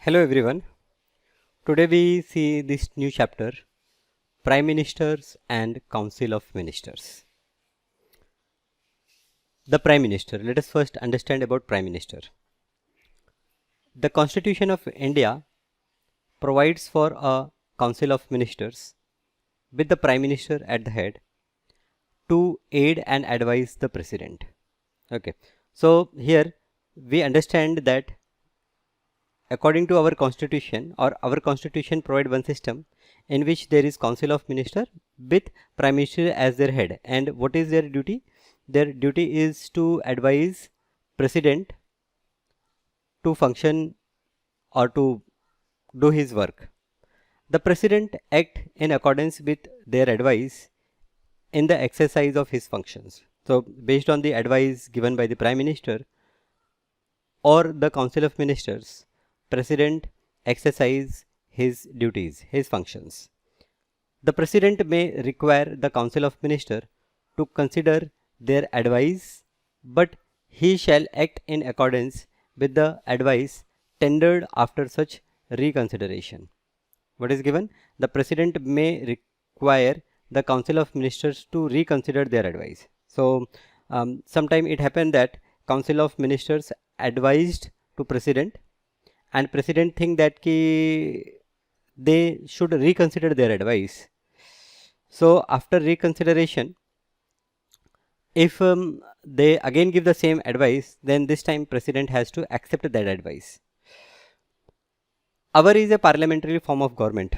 Hello everyone. Today we see this new chapter, Prime Ministers and Council of Ministers. The Prime Minister. Let us first understand about Prime Minister. The Constitution of India provides for a Council of Ministers with the Prime Minister at the head to aid and advise the President. Okay. So here we understand that according to our constitution, or our constitution provide one system in which there is council of minister with prime minister as their head. And what is their duty? Their duty is to advise president to function or to do his work. The president act in accordance with their advice in the exercise of his functions. So based on the advice given by the prime minister or the council of ministers, president exercise his duties, his functions. The president may require the council of minister to consider their advice, but he shall act in accordance with the advice tendered after such reconsideration. What is given? The president may require the council of ministers to reconsider their advice. So sometime it happened that council of ministers advised to president, and president think that they should reconsider their advice. So after reconsideration, if they again give the same advice, then this time president has to accept that advice. Our is a parliamentary form of government.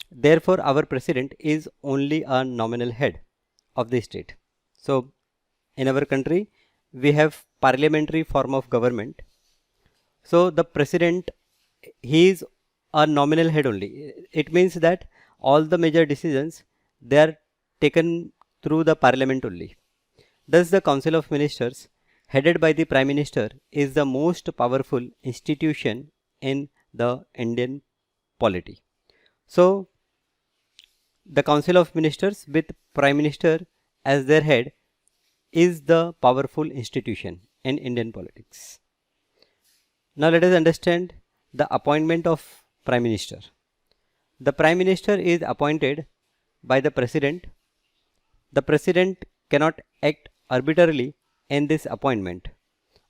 Therefore, our president is only a nominal head of the state. So in our country, we have parliamentary form of government. So the president, he is a nominal head only. It means that all the major decisions, they are taken through the parliament only. Thus the council of ministers headed by the prime minister is the most powerful institution in the Indian polity. So the council of ministers with prime minister as their head is the powerful institution in Indian politics. Now let us understand the appointment of prime minister. The prime minister is appointed by the president. The president cannot act arbitrarily in this appointment.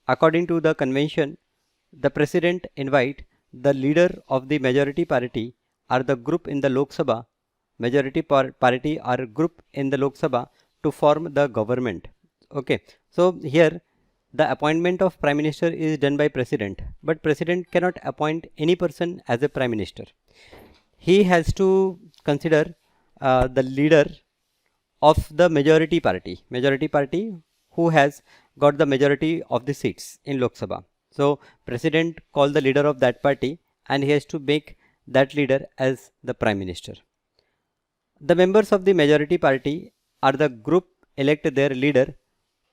According to the convention, the president invite the leader of the majority party or the group in the Lok Sabha, majority party or group in the Lok Sabha to form the government. Okay, so here the appointment of prime minister is done by president, but president cannot appoint any person as a prime minister. He has to consider the leader of the majority party who has got the majority of the seats in Lok Sabha. So president call the leader of that party and he has to make that leader as the prime minister. The members of the majority party are the group elect their leader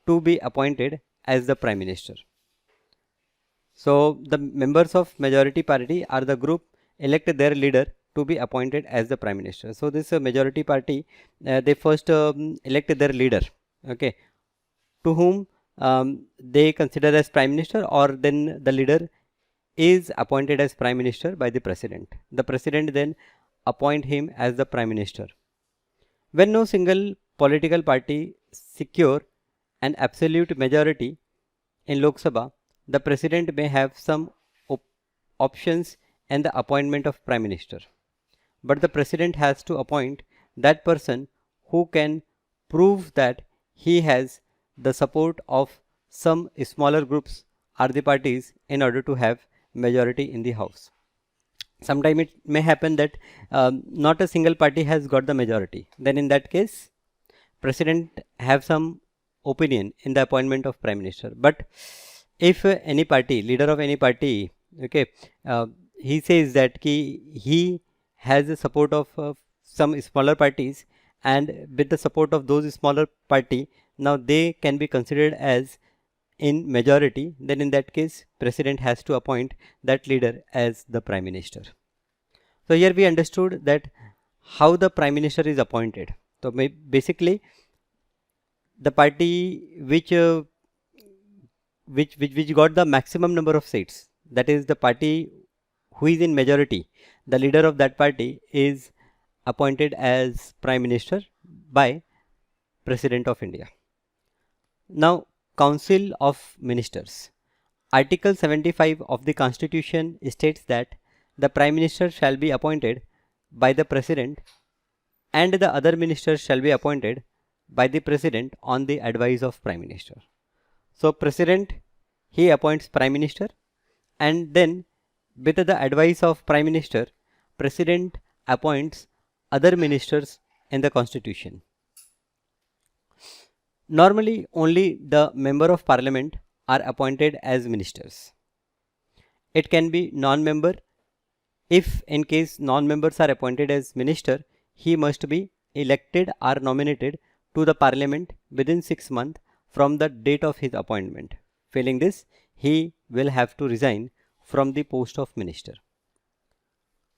to be appointed as the prime minister. So the members of majority party are the group elect their leader to be appointed as the prime minister. So this majority party, they first elect their leader, okay, to whom they consider as prime minister, or then the leader is appointed as prime minister by the president. The president then appoint him as the prime minister. When no single political party secure an absolute majority in Lok Sabha, the president may have some options in the appointment of prime minister. But the president has to appoint that person who can prove that he has the support of some smaller groups or the parties in order to have majority in the house. Sometime it may happen that not a single party has got the majority. Then in that case, president have some opinion in the appointment of prime minister. But if any party, leader of any party, okay, he says that he has the support of some smaller parties, and with the support of those smaller party, now they can be considered as in majority, then in that case president has to appoint that leader as the prime minister. So here we understood that how the prime minister is appointed. So basically the party which got the maximum number of seats, that is the party who is in majority, the leader of that party is appointed as Prime Minister by President of India. Now, Council of Ministers. Article 75 of the Constitution states that the Prime Minister shall be appointed by the President and the other ministers shall be appointed by the President on the advice of Prime Minister. So, President, he appoints Prime Minister, and then with the advice of Prime Minister, President appoints other ministers in the Constitution. Normally, only the member of Parliament are appointed as ministers. It can be non-member. If in case non-members are appointed as minister, he must be elected or nominated to the Parliament within 6 months from the date of his appointment. Failing this, he will have to resign from the post of minister.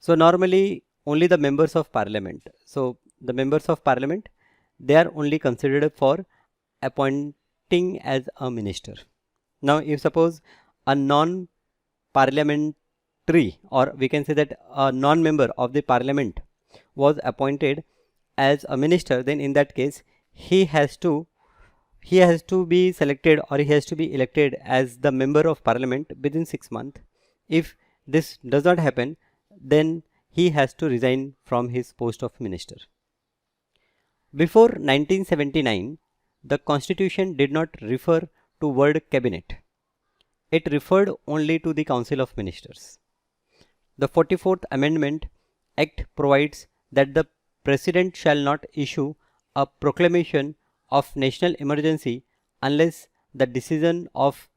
So normally only the members of Parliament. So the members of Parliament, they are only considered for appointing as a minister. Now if suppose a non-parliamentary, or we can say that a non-member of the Parliament was appointed as a minister, then in that case he has to be selected, or he has to be elected as the member of Parliament within 6 months. If this does not happen, then he has to resign from his post of minister. Before 1979, the Constitution did not refer to word cabinet. It referred only to the Council of Ministers. The 44th Amendment Act provides that the President shall not issue a proclamation of national emergency unless the decision of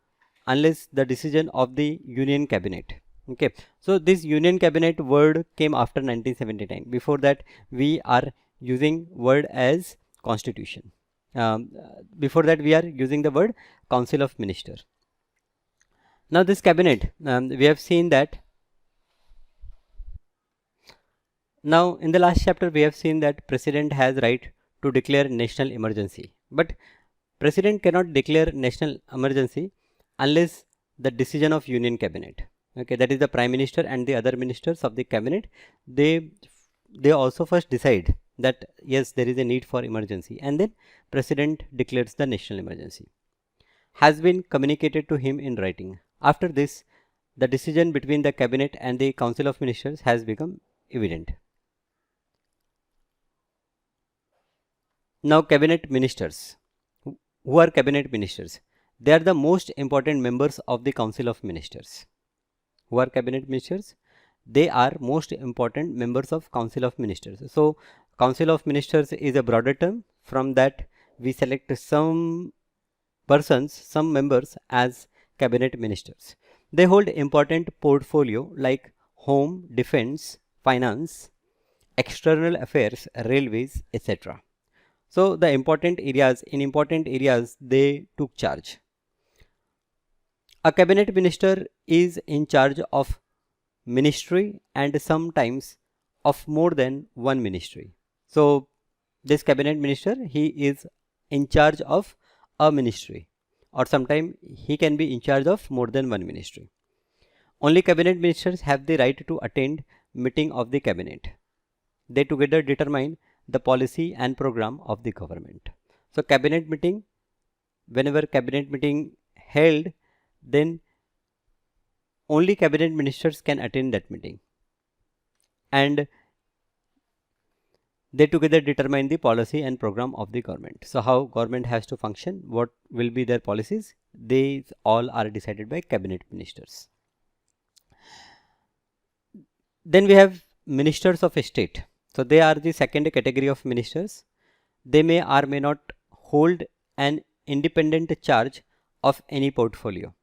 the Union Cabinet. Okay, so this Union Cabinet word came after 1979. Before that, we are using word as Constitution. Before that, we are using the word Council of Ministers. Now this cabinet, we have seen that. Now in the last chapter, we have seen that President has right to declare national emergency, but President cannot declare national emergency unless the decision of Union Cabinet. Okay, that is the Prime Minister and the other ministers of the cabinet. They also first decide that yes, there is a need for emergency, and then President declares the national emergency. Has been communicated to him in writing. After this, the decision between the cabinet and the Council of Ministers has become evident. Now cabinet ministers. Who are cabinet ministers? They are the most important members of the Council of Ministers. Who are cabinet ministers? They are most important members of Council of Ministers. So Council of Ministers is a broader term. From that we select some persons, some members as cabinet ministers. They hold important portfolio like home, defense, finance, external affairs, railways, etc. So in important areas they took charge. A cabinet minister is in charge of ministry and sometimes of more than one ministry. So this cabinet minister, he is in charge of a ministry, or sometimes he can be in charge of more than one ministry. Only cabinet ministers have the right to attend meeting of the cabinet. They together determine the policy and program of the government. So cabinet meeting, whenever cabinet meeting held, then only cabinet ministers can attend that meeting, and they together determine the policy and program of the government. So how government has to function, what will be their policies, these all are decided by cabinet ministers. Then we have ministers of state. So they are the second category of ministers. They may or may not hold an independent charge of any portfolio.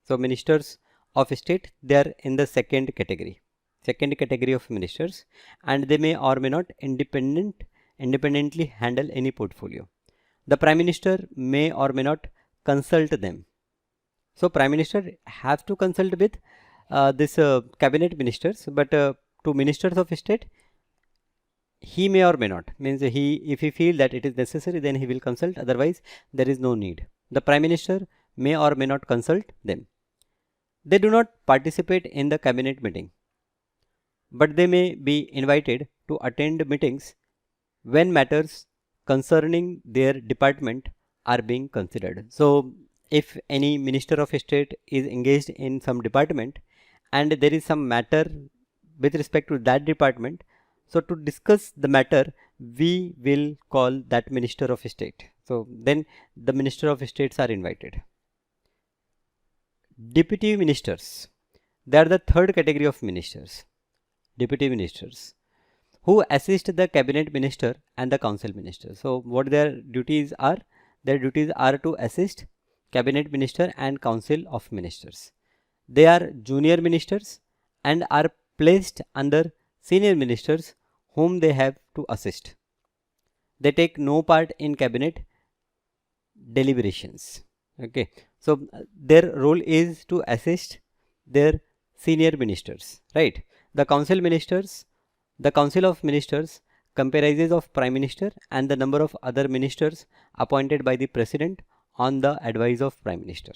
So ministers of state, they are in the second category of ministers, and they may or may not independently handle any portfolio. The Prime Minister may or may not consult them. So Prime Minister has to consult with this cabinet ministers, but to ministers of state, he may or may not, means if he feel that it is necessary, then he will consult, otherwise there is no need. The Prime Minister may or may not consult them. They do not participate in the cabinet meeting, but they may be invited to attend meetings when matters concerning their department are being considered. So, if any minister of state is engaged in some department and there is some matter with respect to that department, so to discuss the matter, we will call that minister of state. So, then the minister of states are invited. Deputy ministers, they are the third category of ministers. Deputy ministers who assist the cabinet minister and the council minister. So what their duties are? Their duties are to assist cabinet minister and council of ministers. They are junior ministers and are placed under senior ministers whom they have to assist. They take no part in cabinet deliberations. Okay, so their role is to assist their senior ministers, right? The council ministers, the council of ministers comprises of prime minister and the number of other ministers appointed by the president on the advice of prime minister.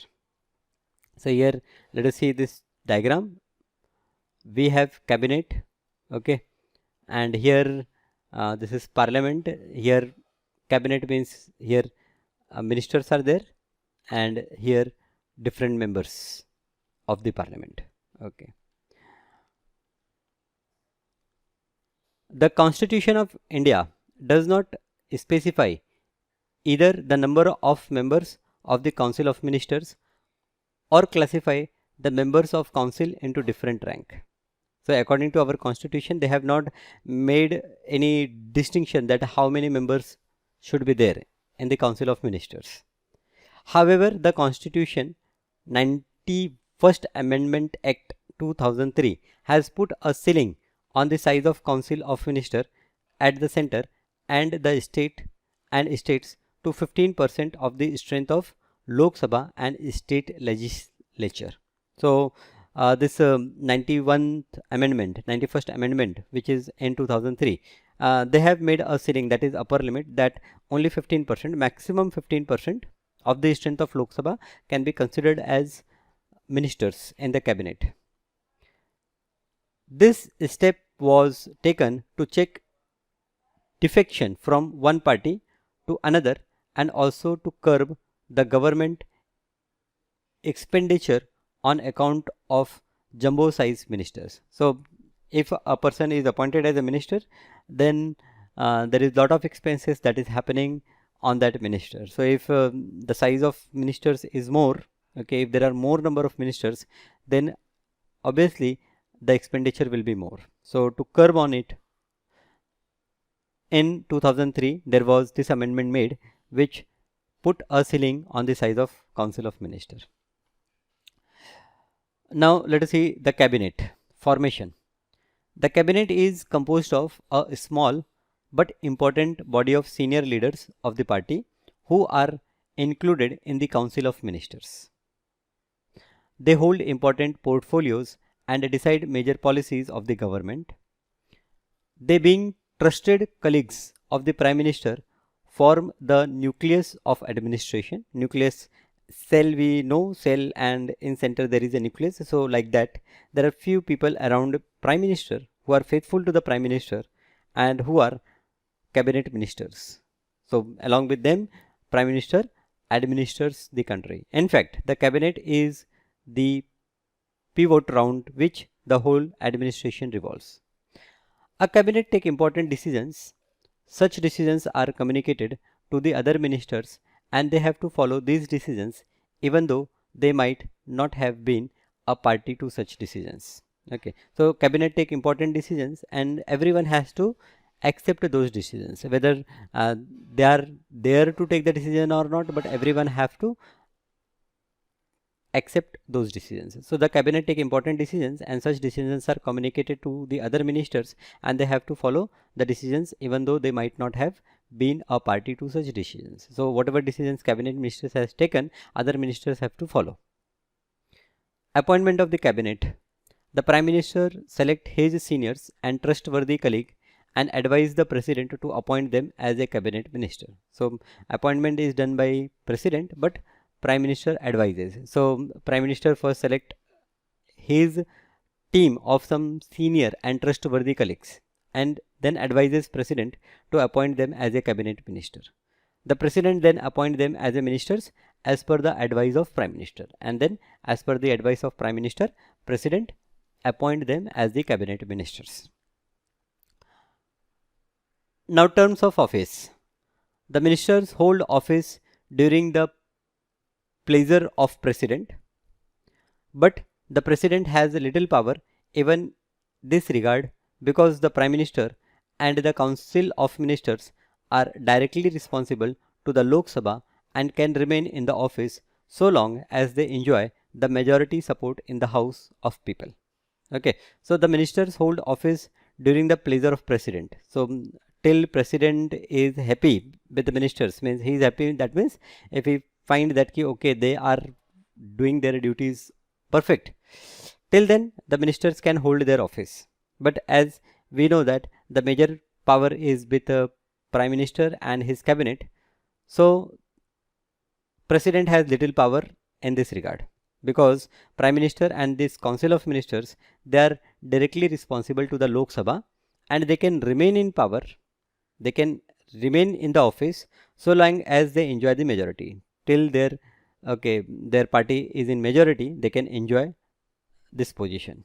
So here let us see this diagram. We have cabinet, okay, and here this is parliament. Here cabinet means here ministers are there, and here different members of the parliament. Okay. The Constitution of India does not specify either the number of members of the Council of Ministers or classify the members of council into different rank. So according to our constitution, they have not made any distinction that how many members should be there in the Council of Ministers. However, the Constitution 91st Amendment Act 2003 has put a ceiling on the size of Council of Minister at the center and the state and states to 15% of the strength of Lok Sabha and state legislature. So this 91st amendment, which is in 2003, they have made a ceiling, that is upper limit, that only 15%, maximum 15% of the strength of Lok Sabha can be considered as ministers in the cabinet. This step was taken to check defection from one party to another and also to curb the government expenditure on account of jumbo size ministers. So if a person is appointed as a minister, then there is lot of expenses that is happening on that minister. So if the size of ministers is more, okay, if there are more number of ministers, then obviously the expenditure will be more. So to curb on it, in 2003 there was this amendment made which put a ceiling on the size of Council of Ministers. Now let us see the cabinet formation. The cabinet is composed of a small but important body of senior leaders of the party who are included in the Council of Ministers. They hold important portfolios and decide major policies of the government. They, being trusted colleagues of the Prime Minister, form the nucleus of administration. Nucleus, cell, we know cell, and in center there is a nucleus. So like that, there are few people around Prime Minister who are faithful to the Prime Minister and who are cabinet ministers. So along with them, Prime Minister administers the country. In fact, the cabinet is the pivot round which the whole administration revolves. A cabinet take important decisions. Such decisions are communicated to the other ministers and they have to follow these decisions even though they might not have been a party to such decisions. Okay, so cabinet take important decisions and everyone has to accept those decisions, whether they are there to take the decision or not, but everyone have to accept those decisions. So the cabinet take important decisions and such decisions are communicated to the other ministers and they have to follow the decisions even though they might not have been a party to such decisions. So whatever decisions cabinet ministers has taken, other ministers have to follow. Appointment of the cabinet. The Prime Minister select his seniors and trustworthy colleague and advise the president to appoint them as a cabinet minister. So appointment is done by president, but Prime Minister advises. So Prime Minister first select his team of some senior and trustworthy colleagues and then advises president to appoint them as a cabinet minister. The president then appoint them as a ministers as per the advice of prime minister, and then as per the advice of prime minister, president appoint them as the cabinet ministers. Now terms of office. The ministers hold office during the pleasure of president, but the president has little power even this regard because the prime minister and the council of ministers are directly responsible to the Lok Sabha and can remain in the office so long as they enjoy the majority support in the house of people. Okay, so the ministers hold office during the pleasure of president. So till president is happy with the ministers, means he is happy, that means if he find that okay, they are doing their duties perfect, till then the ministers can hold their office. But as we know that the major power is with the prime minister and his cabinet, so president has little power in this regard because prime minister and this council of ministers, they are directly responsible to the Lok Sabha and they can remain in power, they can remain in the office so long as they enjoy the majority. Till their party is in majority, they can enjoy this position.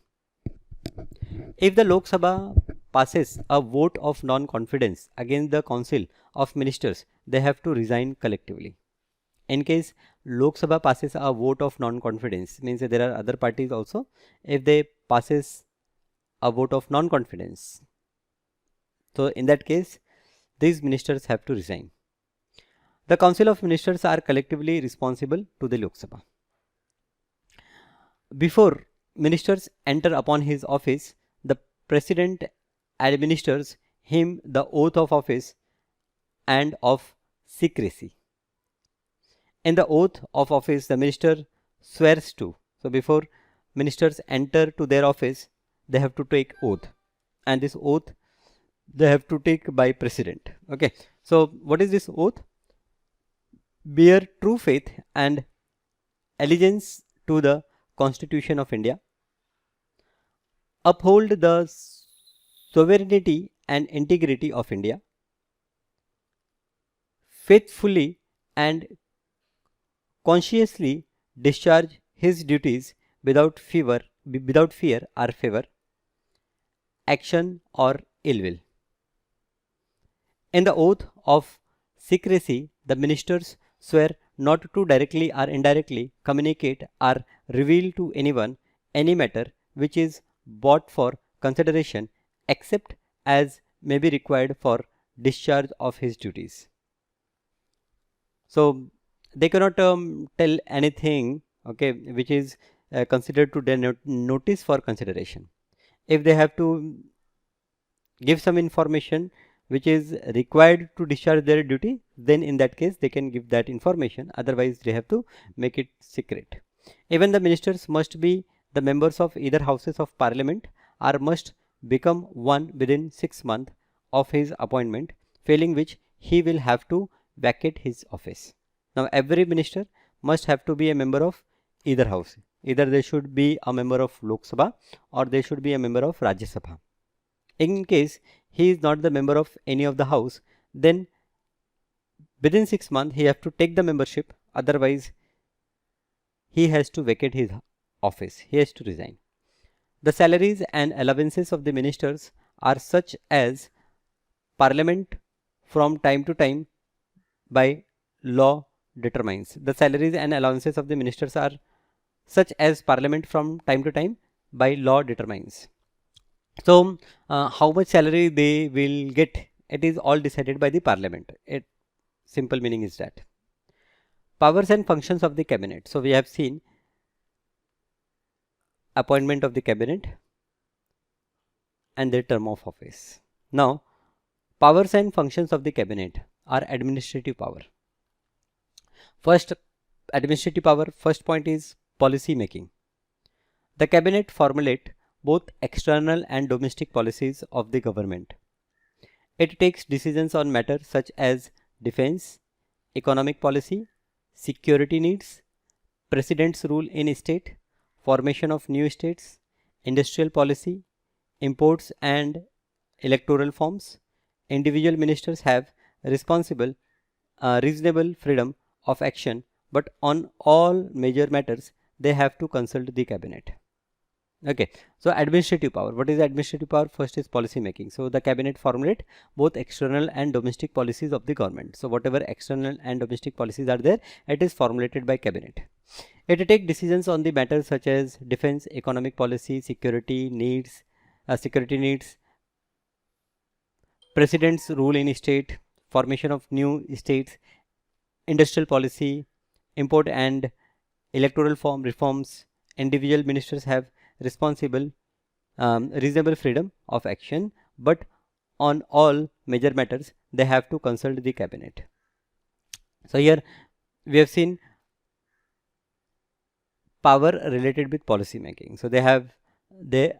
If the Lok Sabha passes a vote of non-confidence against the council of ministers, they have to resign collectively. In case Lok Sabha passes a vote of non-confidence, means that there are other parties also, if they passes a vote of non-confidence, so in that case these ministers have to resign. The council of ministers are collectively responsible to the Lok Sabha. Before ministers enter upon his office, the president administers him the oath of office and of secrecy. In the oath of office, the minister swears to. So before ministers enter to their office, they have to take oath, and this oath they have to take by president. Okay. So what is this oath? Bear true faith and allegiance to the Constitution of India. Uphold the sovereignty and integrity of India. Faithfully and conscientiously discharge his duties without fear or favor, action or ill will. In the oath of secrecy, the ministers swear not to directly or indirectly communicate or reveal to anyone any matter which is brought for consideration except as may be required for discharge of his duties. So they cannot tell anything, okay, which is considered to their notice for consideration. If they have to give some information which is required to discharge their duty, then in that case they can give that information, otherwise they have to make it secret. Even the ministers must be the members of either houses of parliament or must become one within 6 months of his appointment, failing which he will have to vacate his office. Now every minister must have to be a member of either house. Either they should be a member of Lok Sabha or they should be a member of Rajya Sabha. In case he is not the member of any of the house, then within 6 months he have to take the membership, otherwise he has to vacate his office, he has to resign. The salaries and allowances of the ministers are such as Parliament from time to time by law determines. The salaries and allowances of the ministers are such as Parliament from time to time by law determines. So how much salary they will get, it is all decided by the Parliament. Simple meaning is that. Powers and functions of the cabinet. So we have seen appointment of the cabinet and their term of office. Now powers and functions of the cabinet are administrative power. First administrative power, first point is policy making. The cabinet formulate both external and domestic policies of the government. It takes decisions on matters such as defense, economic policy, security needs, president's rule in state, formation of new states, industrial policy, imports and electoral forms. Individual ministers have responsible reasonable freedom of action, but on all major matters they have to consult the cabinet. Okay, so administrative power. What is administrative power? First is policy making. So the cabinet formulate both external and domestic policies of the government. So whatever external and domestic policies are there, it is formulated by cabinet. It take decisions on the matters such as defense, economic policy, security needs, president's rule in state, formation of new states, industrial policy, import and electoral form reforms. Individual ministers have responsible reasonable freedom of action, but on all major matters they have to consult the cabinet. So here we have seen power related with policy making. So the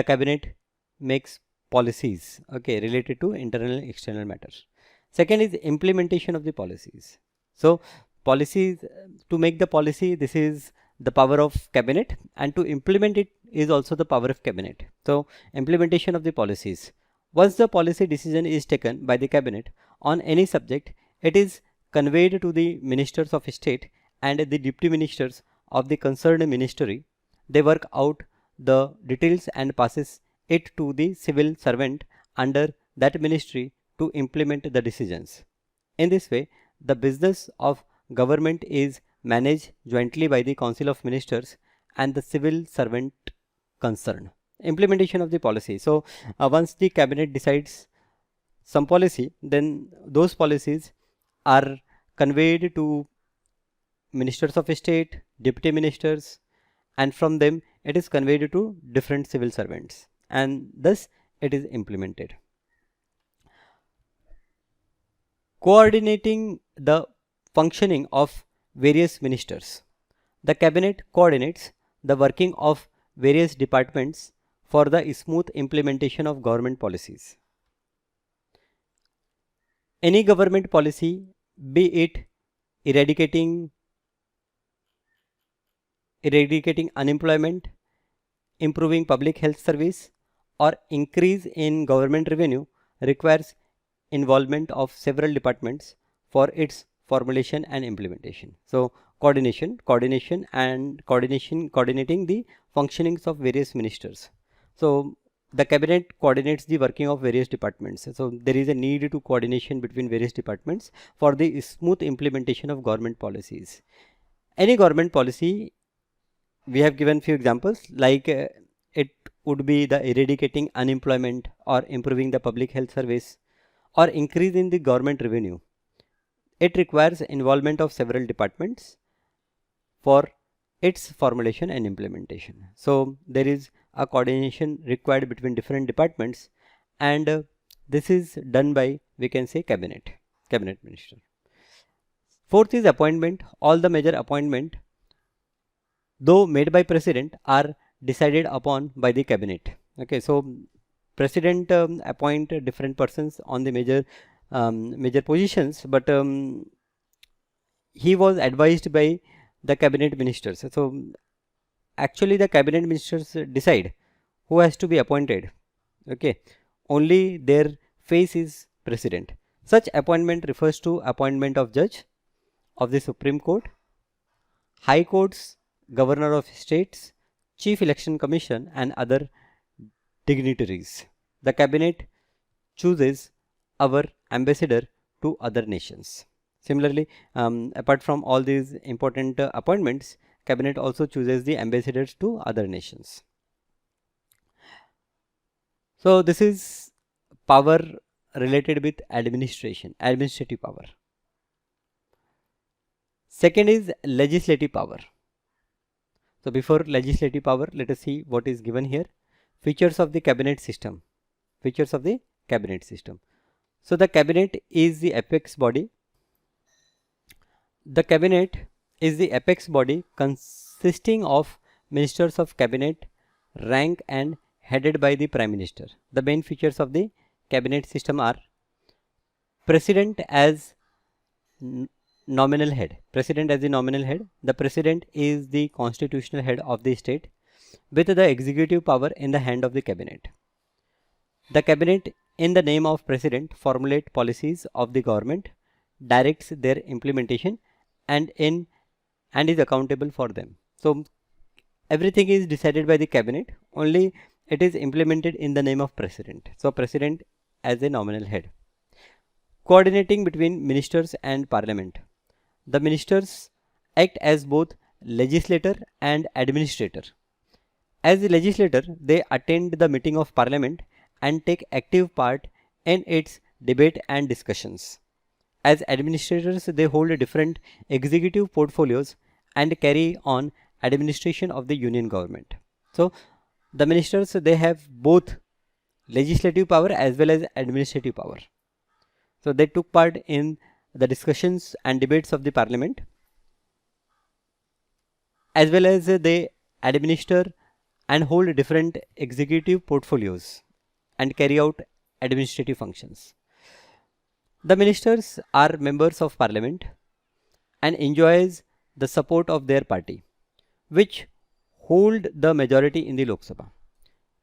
cabinet makes policies, okay, related to internal and external matters. Second is implementation of the policies. So policies, to make the policy, this is the power of cabinet, and to implement it is also the power of cabinet. So implementation of the policies. Once the policy decision is taken by the cabinet on any subject, it is conveyed to the ministers of state and the deputy ministers of the concerned ministry. They work out the details and passes it to the civil servant under that ministry to implement the decisions. In this way, the business of government is managed jointly by the Council of Ministers and the civil servant concerned. Implementation of the policy. So once the cabinet decides some policy, then those policies are conveyed to ministers of state, deputy ministers, and from them it is conveyed to different civil servants, and thus it is implemented. Coordinating the functioning of various ministers. The cabinet coordinates the working of various departments for the smooth implementation of government policies. Any government policy, be it eradicating unemployment, improving public health service, or increase in government revenue, requires involvement of several departments for its formulation and implementation. So coordinating the functionings of various ministers. So the cabinet coordinates the working of various departments. So there is a need to coordination between various departments for the smooth implementation of government policies. Any government policy, we have given few examples, like it would be the eradicating unemployment, or improving the public health service, or increasing the government revenue. It requires involvement of several departments for its formulation and implementation. So there is a coordination required between different departments, and this is done by, we can say, cabinet minister. Fourth is appointment. All the major appointment, though made by president, are decided upon by the cabinet. Okay, so president appoint different persons on the major positions, but he was advised by the cabinet ministers. So actually the cabinet ministers decide who has to be appointed. Okay, only their face is president. Such appointment refers to appointment of judge of the Supreme Court, high courts, governor of states, chief election commission, and other dignitaries. The cabinet chooses our ambassador to other nations. Similarly, apart from all these important appointments, cabinet also chooses the ambassadors to other nations. So this is power related with administrative power. Second is legislative power. So before legislative power, let us see what is given here. Features of the cabinet system. So the cabinet is the apex body. The cabinet is the apex body consisting of ministers of cabinet, rank and headed by the prime minister. The main features of the cabinet system are: president as nominal head. President as the nominal head. The president is the constitutional head of the state with the executive power in the hand of the cabinet. The cabinet, in the name of president, formulate policies of the government, directs their implementation, and is accountable for them. So everything is decided by the cabinet. Only it is implemented in the name of president. So president as a nominal head. Coordinating between ministers and parliament. The ministers act as both legislator and administrator. As the legislator, they attend the meeting of parliament and take active part in its debate and discussions. As administrators, they hold different executive portfolios and carry on administration of the union government. So the ministers, they have both legislative power as well as administrative power. So they took part in the discussions and debates of the parliament, as well as they administer and hold different executive portfolios and carry out administrative functions. The ministers are members of parliament and enjoys the support of their party, which hold the majority in the Lok Sabha.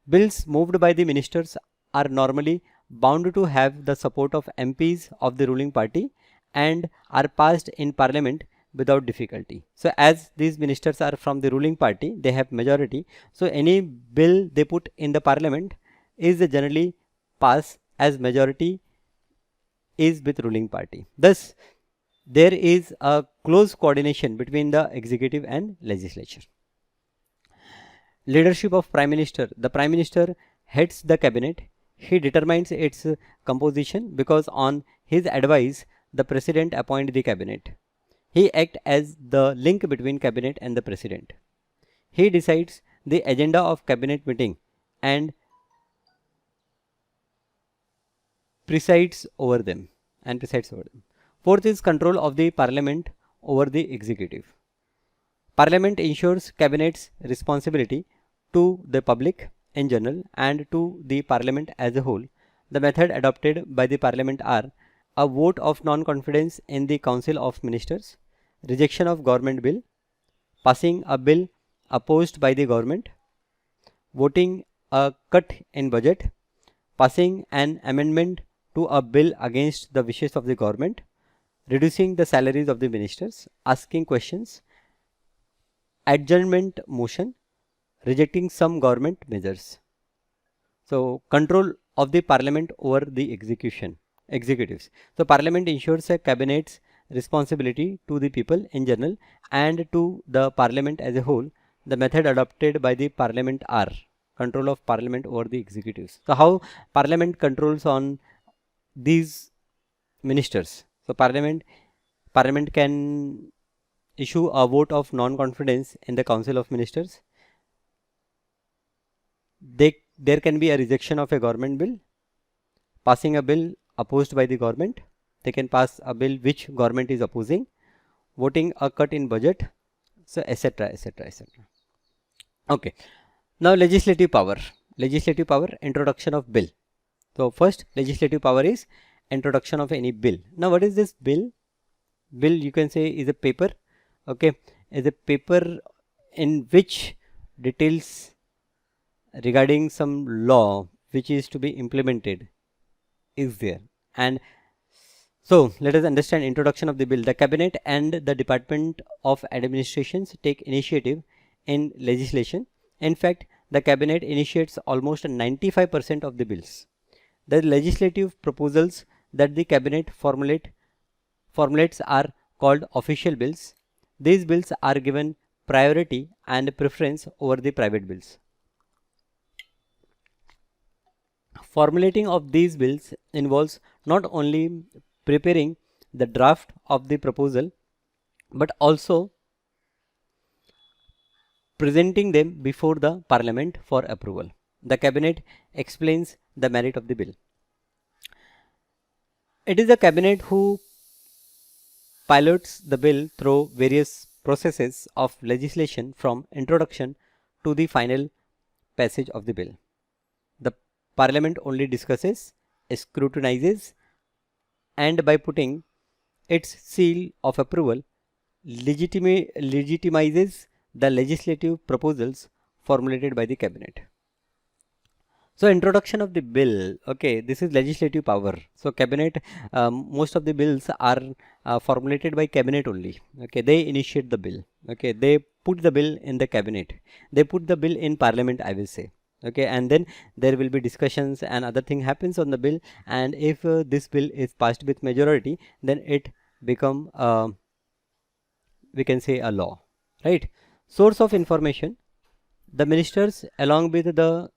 Bills moved by the ministers are normally bound to have the support of MPs of the ruling party and are passed in parliament without difficulty. So as these ministers are from the ruling party, they have majority. So any bill they put in the parliament is generally passed as majority is with ruling party. Thus, there is a close coordination between the executive and legislature. Leadership of Prime Minister. The Prime Minister heads the cabinet. He determines its composition because on his advice, the President appoints the cabinet. He acts as the link between cabinet and the President. He decides the agenda of cabinet meeting and presides over them. Fourth is control of the parliament over the executive. Parliament ensures cabinet's responsibility to the public in general and to the parliament as a whole. The method adopted by the parliament are a vote of non-confidence in the council of ministers, rejection of government bill, passing a bill opposed by the government, voting a cut in budget, passing an amendment to a bill against the wishes of the government, reducing the salaries of the ministers, asking questions, adjournment motion, rejecting some government measures. So control of the parliament over the executives. So parliament ensures a cabinet's responsibility to the people in general and to the parliament as a whole. The method adopted by the parliament are control of parliament over the executives. So how parliament controls on these ministers? So parliament can issue a vote of non-confidence in the council of ministers. There can be a rejection of a government bill, passing a bill opposed by the government. They can pass a bill which government is opposing, voting a cut in budget, so etc. Okay. Now legislative power. Introduction of bill. So first legislative power is introduction of any bill. Now what is this bill? Bill you can say is a paper. Okay, is a paper in which details regarding some law which is to be implemented is there. And so let us understand introduction of the bill. The cabinet and the department of administrations take initiative in legislation. In fact, the cabinet initiates almost 95% of the bills. The legislative proposals that the cabinet formulates are called official bills. These bills are given priority and preference over the private bills. Formulating of these bills involves not only preparing the draft of the proposal but also presenting them before the parliament for approval. The cabinet explains the merit of the bill. It is the cabinet who pilots the bill through various processes of legislation from introduction to the final passage of the bill. The parliament only discusses, scrutinizes, and by putting its seal of approval legitimizes the legislative proposals formulated by the cabinet. So introduction of the bill, okay, this is legislative power. So cabinet, most of the bills are formulated by cabinet only. Okay, they initiate the bill. Okay, they put the bill in the cabinet. They put the bill in parliament, I will say. Okay, and then there will be discussions and other thing happens on the bill. And if this bill is passed with majority, then it become we can say a law, right? Source of information: the ministers along with the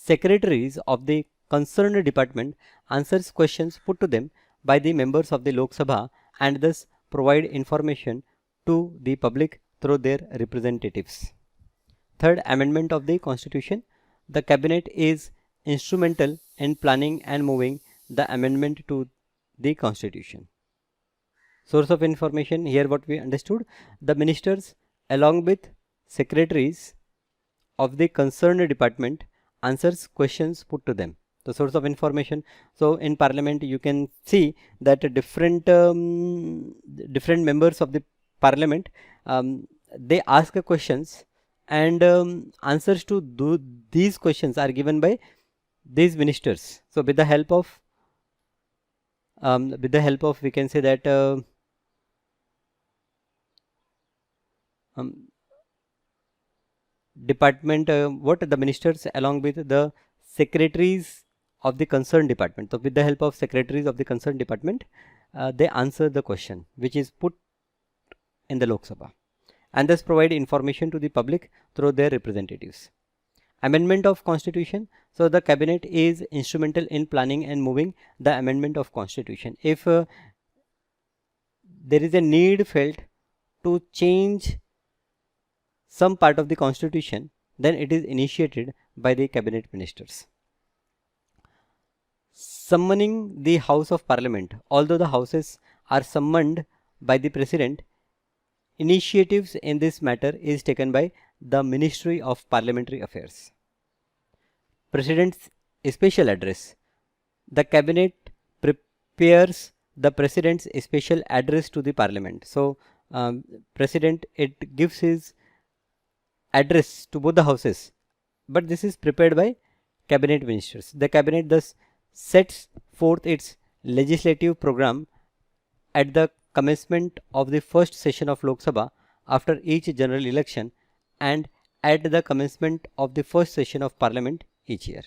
secretaries of the concerned department answers questions put to them by the members of the Lok Sabha and thus provide information to the public through their representatives. Third amendment of the constitution: the cabinet is instrumental in planning and moving the amendment to the constitution. Source of information: here what we understood, the ministers along with secretaries of the concerned department answers questions put to them. The source of information: so in parliament you can see that different members of the parliament, they ask questions, and answers to these questions are given by these ministers. So with the help of we can say that department, what the ministers along with the secretaries of the concerned department. So with the help of secretaries of the concerned department, they answer the question which is put in the Lok Sabha and thus provide information to the public through their representatives. Amendment of constitution: so the cabinet is instrumental in planning and moving the amendment of constitution. If there is a need felt to change some part of the constitution, then it is initiated by the cabinet ministers. Summoning the House of Parliament: although the houses are summoned by the president, initiatives in this matter is taken by the Ministry of Parliamentary Affairs. President's special address: the cabinet prepares the president's special address to the parliament. So president, it gives his address to both the houses, but this is prepared by cabinet ministers. The cabinet thus sets forth its legislative program at the commencement of the first session of Lok Sabha after each general election and at the commencement of the first session of parliament each year.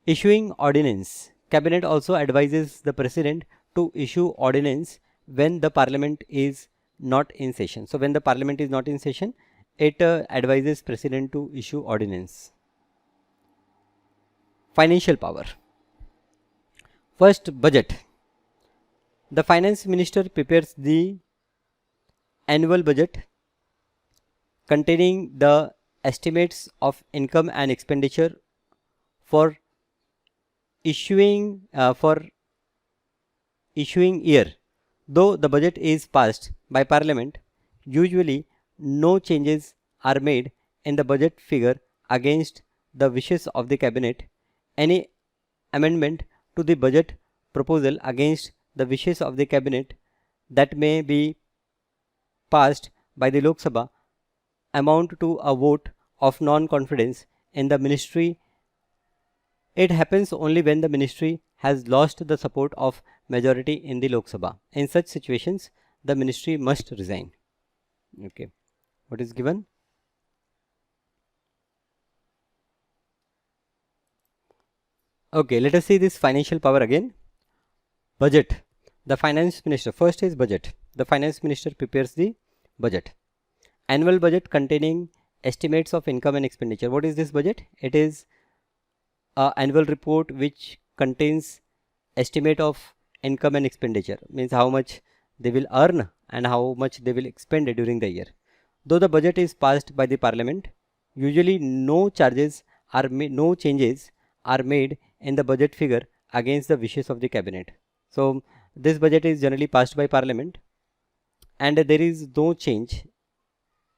Issuing ordinance: cabinet also advises the president to issue ordinance when the parliament is not in session. So when the parliament is not in session, it advises president to issue ordinance. Financial power. First, budget. The finance minister prepares the annual budget containing the estimates of income and expenditure for issuing year. Though the budget is passed by parliament, usually no changes are made in the budget figure against the wishes of the cabinet. Any amendment to the budget proposal against the wishes of the cabinet that may be passed by the Lok Sabha amount to a vote of non-confidence in the ministry. It happens only when the ministry has lost the support of majority in the Lok Sabha. In such situations, the ministry must resign. Okay, what is given? Okay, let us see this financial power again. Budget. The finance minister, first is budget. The finance minister prepares the budget. Annual budget containing estimates of income and expenditure. What is this budget? It is an annual report which contains estimate of income and expenditure, means how much they will earn and how much they will expend during the year. Though the budget is passed by the parliament, usually no changes are made in the budget figure against the wishes of the cabinet. So this budget is generally passed by parliament and there is no change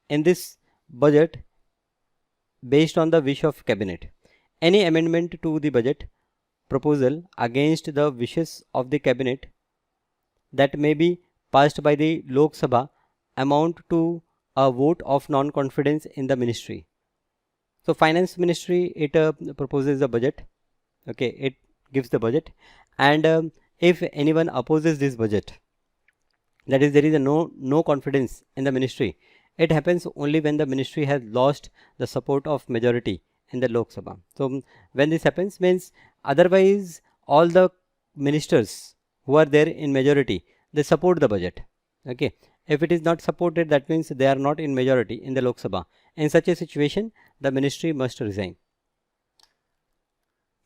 in this budget based on the wish of cabinet. Any amendment to the budget proposal against the wishes of the cabinet that may be passed by the Lok Sabha amount to a vote of non-confidence in the ministry. So finance ministry, it proposes the budget. Okay, it gives the budget, and if anyone opposes this budget, that is, there is a no confidence in the ministry. It happens only when the ministry has lost the support of majority in the Lok Sabha. So when this happens, means otherwise all the ministers who are there in majority, they support the budget. Okay, if it is not supported, that means they are not in majority in the Lok Sabha. In such a situation, the ministry must resign.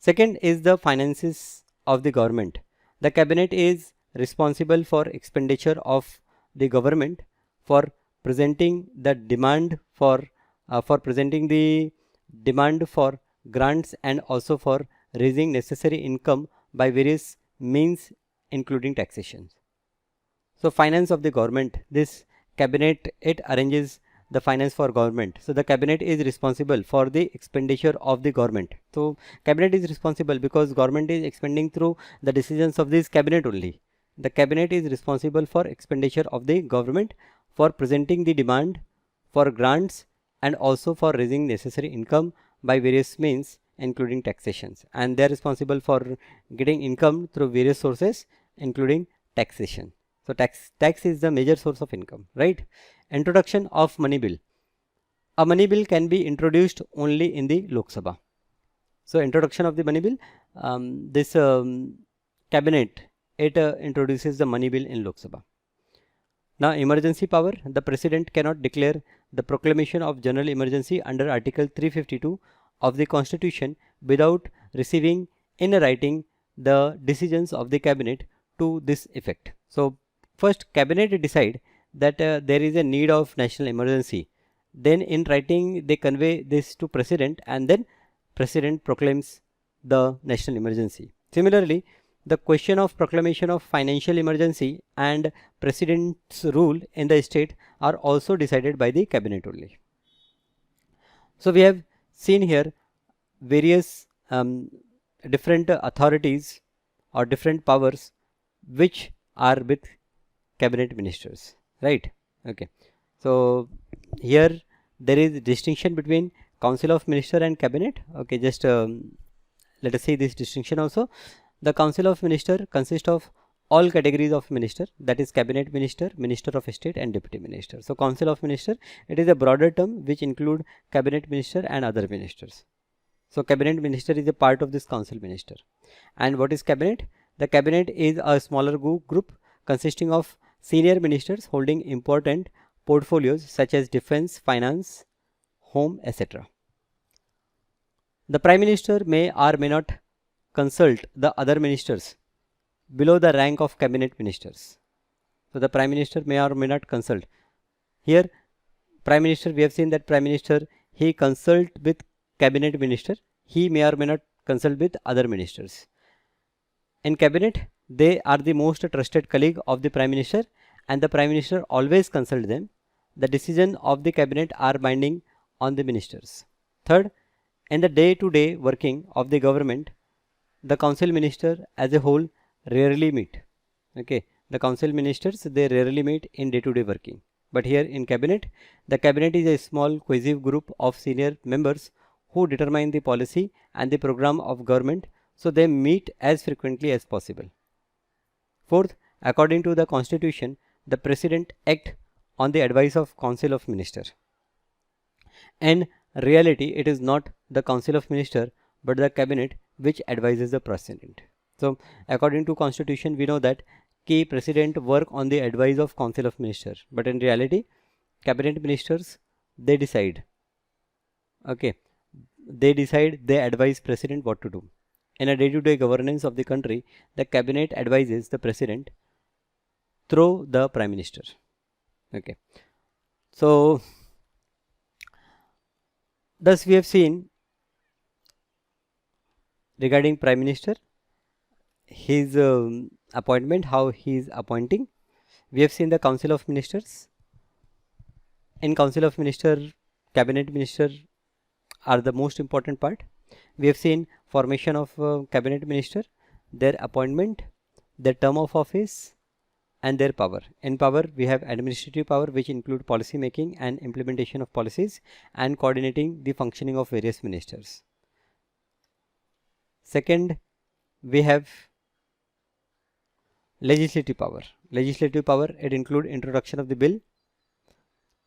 Second is the finances of the government. The cabinet is responsible for expenditure of the government, for presenting the demand for grants, and also for raising necessary income by various means including taxation. So finance of the government, this cabinet, it arranges the finance for government. So the cabinet is responsible for the expenditure of the government. So cabinet is responsible because government is expending through the decisions of this cabinet only. The cabinet is responsible for expenditure of the government, for presenting the demand for grants, and also for raising necessary income by various means including taxations, and they are responsible for getting income through various sources including taxation. So tax is the major source of income, right? Introduction of money bill. A money bill can be introduced only in the Lok Sabha. So introduction of the money bill, this cabinet, it introduces the money bill in Lok Sabha. Now emergency power, the president cannot declare the proclamation of general emergency under article 352 of the constitution without receiving in writing the decisions of the cabinet to this effect. So first cabinet decide that there is a need of national emergency, then in writing they convey this to president, and then president proclaims the national emergency. Similarly, the question of proclamation of financial emergency and president's rule in the state are also decided by the cabinet only. So we have seen here various different authorities or different powers which are with cabinet ministers, right? Okay, so here there is distinction between council of minister and cabinet. Okay, just let us see this distinction also. The council of minister consists of all categories of minister, that is cabinet minister, minister of state, and deputy minister. So council of minister, it is a broader term which include cabinet minister and other ministers. So cabinet minister is a part of this council minister. And what is cabinet? The cabinet is a smaller group consisting of senior ministers holding important portfolios such as defense, finance, home, etc. The prime minister may or may not consult the other ministers below the rank of cabinet ministers. So the prime minister may or may not consult. Here prime minister, we have seen that prime minister, he consult with cabinet minister, he may or may not consult with other ministers. In cabinet, they are the most trusted colleague of the prime minister, and the prime minister always consult them. The decision of the cabinet are binding on the ministers. Third, in the day-to-day working of the government, the council minister as a whole rarely meet. Okay, the council ministers, they rarely meet in day-to-day working. But here in cabinet, the cabinet is a small cohesive group of senior members who determine the policy and the program of government, so they meet as frequently as possible. Fourth, according to the constitution, the president act on the advice of council of minister. In reality, it is not the council of minister but the cabinet which advises the president. So according to constitution, we know that key president work on the advice of council of minister, but in reality cabinet ministers, they decide. Okay, they decide, they advise president what to do. In a day-to-day governance of the country, the cabinet advises the president through the prime minister. Okay, so thus we have seen regarding prime minister, his appointment, how he is appointing. We have seen the council of ministers. In council of minister, cabinet minister are the most important part. We have seen formation of cabinet minister, their appointment, their term of office, and their power. In power, we have administrative power, which include policy making and implementation of policies and coordinating the functioning of various ministers. Second, we have legislative power. Legislative power, it include introduction of the bill,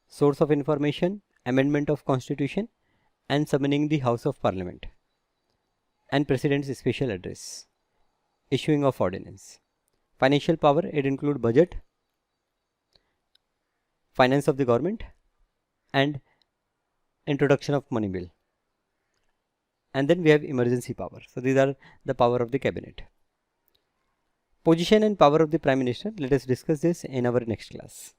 source of information, amendment of constitution, and summoning the House of Parliament, and President's special address, issuing of ordinance. Financial power, it include budget, finance of the government, and introduction of money bill. And then we have emergency power. So these are the power of the cabinet. Position and power of the prime minister, let us discuss this in our next class.